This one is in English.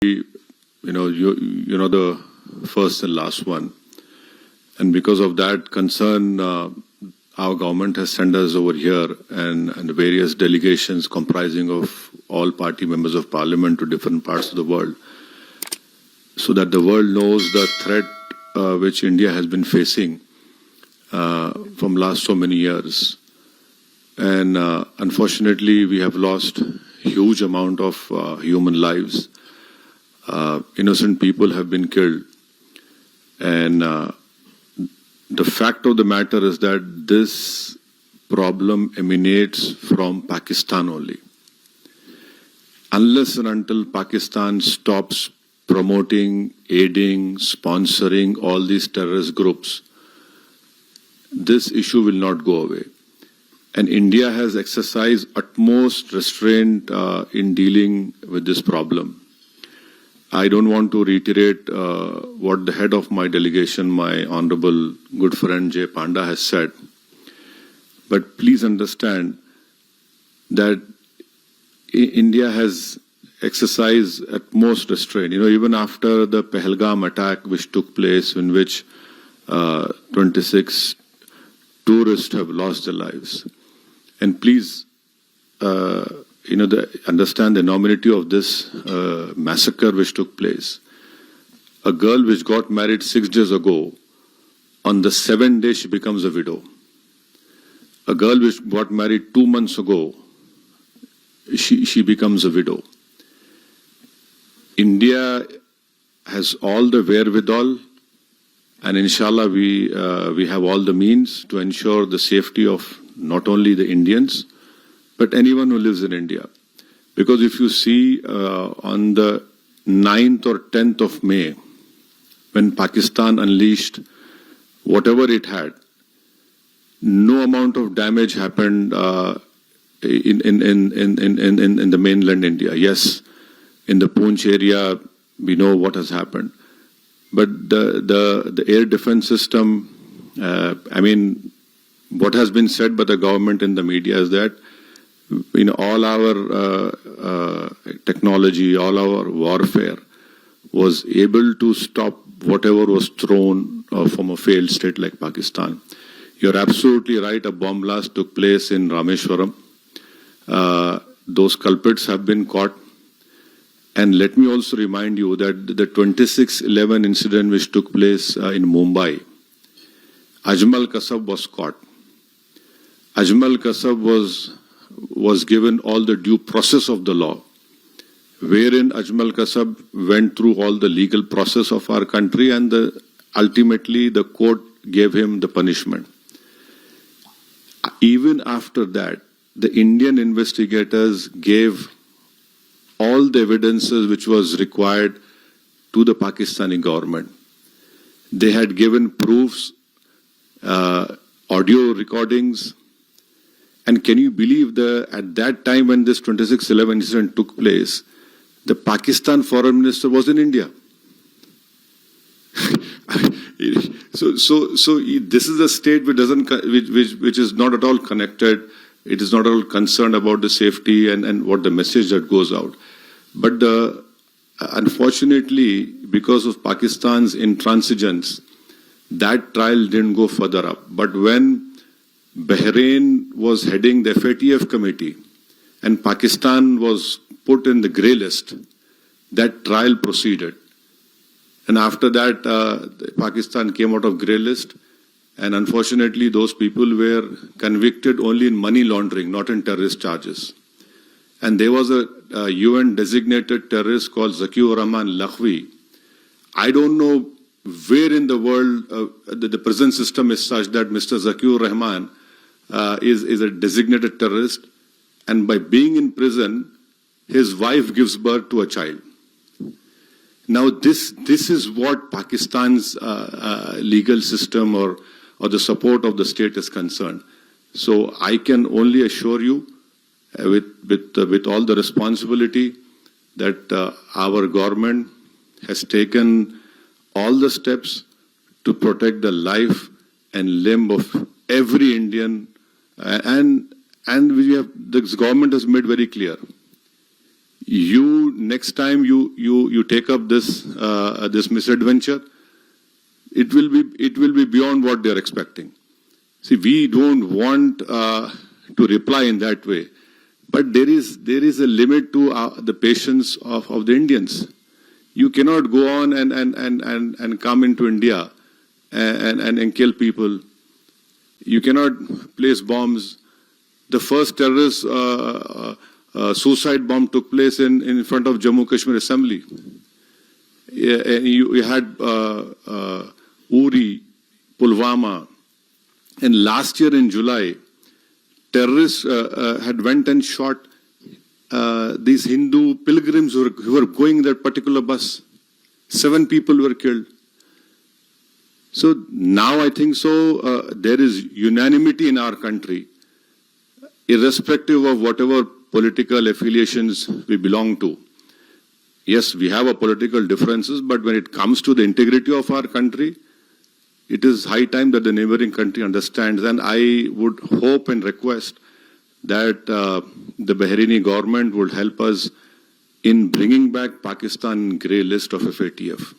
you know the first and last one, and because of that concern, our government has sent us over here and various delegations comprising of all party members of parliament to different parts of the world, so that the world knows the threat which India has been facing from last so many years. And unfortunately, we have lost huge amount of human lives. Innocent people have been killed. And the fact of the matter is that this problem emanates from Pakistan only. Unless and until Pakistan stops promoting, aiding, sponsoring all these terrorist groups, this issue will not go away. And India has exercised utmost restraint in dealing with this problem. I don't want to reiterate what the head of my delegation, my honorable good friend Jay Panda, has said. But please understand that India has exercised utmost restraint. Even after the Pehlgam attack which took place, in which 26 tourists have lost their lives. And please, understand the enormity of this massacre which took place. A girl which got married 6 days ago, on the 7th day she becomes a widow. A girl which got married 2 months ago, she becomes a widow. India has all the wherewithal, and inshallah we have all the means to ensure the safety of not only the Indians, but anyone who lives in India. Because if you see on the 9th or 10th of May, when Pakistan unleashed whatever it had, no amount of damage happened in the mainland India. Yes, in the Poonch area, we know what has happened. But the air defense system, what has been said by the government in the media is that all our technology, all our warfare was able to stop whatever was thrown from a failed state like Pakistan. You're absolutely right, a bomb blast took place in Rameshwaram. Those culprits have been caught. And let me also remind you that the 26/11 incident which took place in Mumbai, Ajmal Kasab was caught. Ajmal Kasab was given all the due process of the law, wherein Ajmal Kasab went through all the legal process of our country, and ultimately the court gave him the punishment. Even after that, the Indian investigators gave all the evidences which was required to the Pakistani government. They had given proofs, audio recordings. And can you believe at that time when this 26/11 incident took place, the Pakistan foreign minister was in India. So this is a state which is not at all connected. It is not at all concerned about the safety and what the message that goes out. But unfortunately, because of Pakistan's intransigence, that trial didn't go further up. But when Bahrain was heading the FATF committee and Pakistan was put in the grey list, that trial proceeded. And after that, Pakistan came out of grey list, and unfortunately those people were convicted only in money laundering, not in terrorist charges. And there was a UN designated terrorist called Zakiur Rahman Lakhvi. I don't know where in the world the prison system is such that Mr. Zakiur Rahman is a designated terrorist, and by being in prison, his wife gives birth to a child. Now this is what Pakistan's legal system or the support of the state is concerned. So I can only assure you, with all the responsibility, that our government has taken all the steps to protect the life and limb of every Indian, and this government has made very clear. next time you take up this misadventure, it will be beyond what they are expecting. See, we don't want to reply in that way, but there is a limit to the patience of the Indians. You cannot go on and come into India and kill people. You cannot place bombs. The first terrorist suicide bomb took place in front of Jammu Kashmir Assembly. You had Uri, Pulwama, and last year in July, terrorists had went and shot these Hindu pilgrims who were going in that particular bus. 7 people were killed. So now I think there is unanimity in our country, irrespective of whatever political affiliations we belong to. Yes, we have our political differences, but when it comes to the integrity of our country, it is high time that the neighboring country understands. And I would hope and request that the Bahraini government would help us in bringing back Pakistan grey list of FATF.